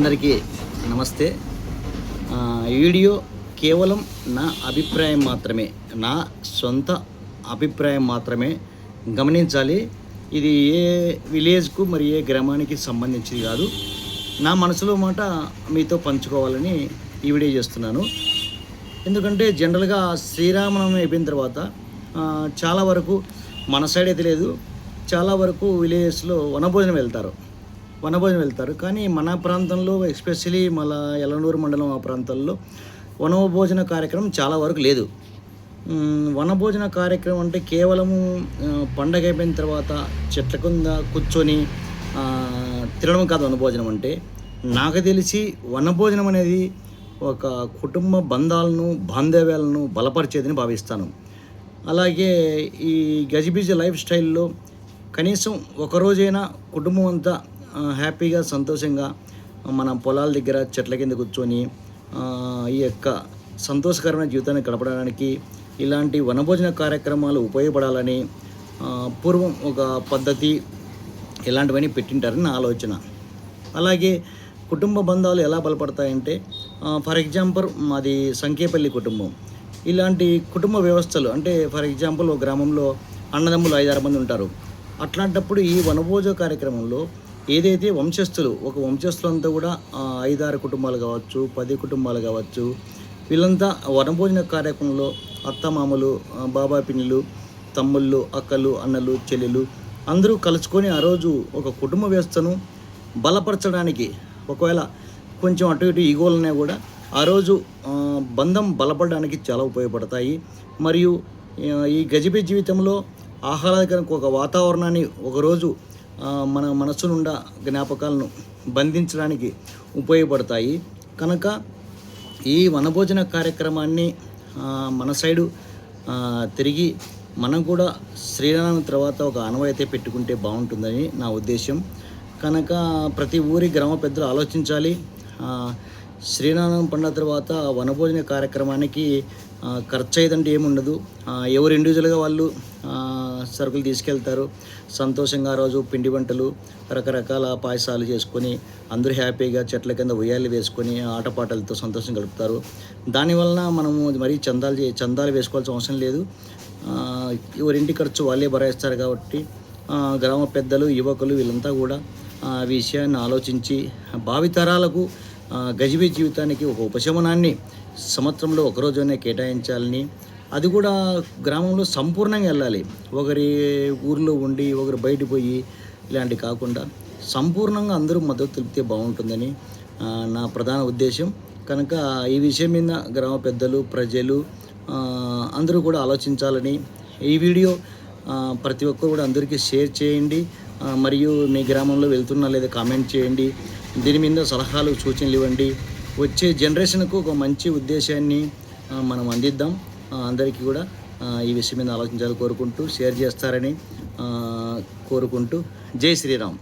అందరికీ నమస్తే. ఈ వీడియో కేవలం నా అభిప్రాయం మాత్రమే, నా సొంత అభిప్రాయం మాత్రమే గమనించాలి. ఇది ఏ విలేజ్కు మరి ఏ గ్రామానికి సంబంధించింది కాదు. నా మనసులో మాట మీతో పంచుకోవాలని ఈ వీడియో చేస్తున్నాను. ఎందుకంటే జనరల్గా శ్రీరామనవమి అయిపోయిన తర్వాత చాలా వరకు మన సైడ్ అయితే లేదు, చాలా వరకు విలేజెస్లో వనభోజనం వెళ్తారు. కానీ మన ప్రాంతంలో ఎస్పెషలీ మళ్ళా ఎలనూరు మండలం ఆ ప్రాంతాల్లో వనభోజన కార్యక్రమం చాలా వరకు లేదు. వనభోజన కార్యక్రమం అంటే కేవలము పండగ అయిపోయిన తర్వాత చెట్ల కింద కూర్చొని తినడం కాదు. వనభోజనం అంటే నాకు తెలిసి వనభోజనం అనేది ఒక కుటుంబ బంధాలను బాంధవ్యాలను బలపరిచేదని భావిస్తాను. అలాగే ఈ గజిబిజి లైఫ్ స్టైల్లో కనీసం ఒకరోజైనా కుటుంబం అంతా హ్యాపీగా సంతోషంగా మన పొలాల దగ్గర చెట్ల కింద కూర్చొని ఈ యొక్క సంతోషకరమైన జీవితాన్ని గడపడానికి ఇలాంటి వనభోజన కార్యక్రమాలు ఉపయోగపడాలని పూర్వం ఒక పద్ధతి ఇలాంటివన్నీ పెట్టింటారని నా ఆలోచన. అలాగే కుటుంబ బంధాలు ఎలా బలపడతాయంటే ఫర్ ఎగ్జాంపుల్ మాది సంకేపల్లి కుటుంబం. ఇలాంటి కుటుంబ వ్యవస్థలు అంటే ఫర్ ఎగ్జాంపుల్ ఒక గ్రామంలో అన్నదమ్ములు 5-6 మంది ఉంటారు. అట్లాంటప్పుడు ఈ వనభోజన కార్యక్రమంలో ఏదైతే ఒక వంశస్థులంతా కూడా 5-6 కుటుంబాలు కావచ్చు, 10 కుటుంబాలు కావచ్చు, వీళ్ళంతా వనభోజన కార్యక్రమంలో అత్తమామలు, బాబాయ్ పిన్నులు, తమ్ముళ్ళు, అక్కలు, అన్నలు, చెల్లెలు అందరూ కలుసుకొని ఆ రోజు ఒక కుటుంబ వ్యవస్థను బలపరచడానికి, ఒకవేళ కొంచెం అటు ఇటు ఈగోలనే కూడా ఆ రోజు బంధం బలపడడానికి చాలా ఉపయోగపడతాయి. మరియు ఈ గజిబిజి జీవితంలో ఆహ్లాదకరంగా ఒక వాతావరణాన్ని ఒకరోజు మన మనసు నుండా జ్ఞాపకాలను బంధించడానికి ఉపయోగపడతాయి. కనుక ఈ వనభోజన కార్యక్రమాన్ని మన సైడు తిరిగి మనం కూడా శ్రీరామనవమి తర్వాత ఒక ఆనవాయితీ పెట్టుకుంటే బాగుంటుందని నా ఉద్దేశం. కనుక ప్రతి ఊరి గ్రామ పెద్దలు ఆలోచించాలి. శ్రీరామనవమి పండుగ తర్వాత వనభోజన కార్యక్రమానికి ఖర్చు అయ్యేదంటే ఏముండదు. ఎవరు ఇండివిజువల్గా వాళ్ళు సరుకులు తీసుకెళ్తారు. సంతోషంగా రోజు పిండి వంటలు, రకరకాల పాయసాలు చేసుకొని అందరూ హ్యాపీగా చెట్ల కింద ఉయ్యాలు వేసుకొని ఆటపాటలతో సంతోషం గడుపుతారు. దానివలన మనము మరీ చందాలు వేసుకోవాల్సిన అవసరం లేదు. ఎవరింటి ఖర్చు వాళ్ళే భరాయిస్తారు. కాబట్టి గ్రామ పెద్దలు, యువకులు వీళ్ళంతా కూడా విషయాన్ని ఆలోచించి భావితరాలకు గజిబిజి జీవితానికి ఒక ఉపశమనాన్ని సంవత్సరంలో ఒకరోజునే కేటాయించాలని, అది కూడా గ్రామంలో సంపూర్ణంగా వెళ్ళాలి. ఒకరి ఊరిలో ఉండి ఒకరు బయట పోయి ఇలాంటి కాకుండా సంపూర్ణంగా అందరూ మద్దతు తెలిపితే బాగుంటుందని నా ప్రధాన ఉద్దేశం. కనుక ఈ విషయం మీద గ్రామ పెద్దలు, ప్రజలు అందరూ కూడా ఆలోచించాలని ఈ వీడియో ప్రతి ఒక్కరు కూడా అందరికీ షేర్ చేయండి. మరియు మీ గ్రామంలో వెళ్తున్నా లేదా కామెంట్ చేయండి. దీని మీద సలహాలు, సూచనలు ఇవ్వండి. వచ్చే జనరేషన్కు ఒక మంచి ఉద్దేశాన్ని మనం అందిద్దాం. అందరికీ కూడా ఈ విషయం మీద ఆలోచించాలని కోరుకుంటూ, షేర్ చేస్తారని కోరుకుంటూ, జై శ్రీరామ్.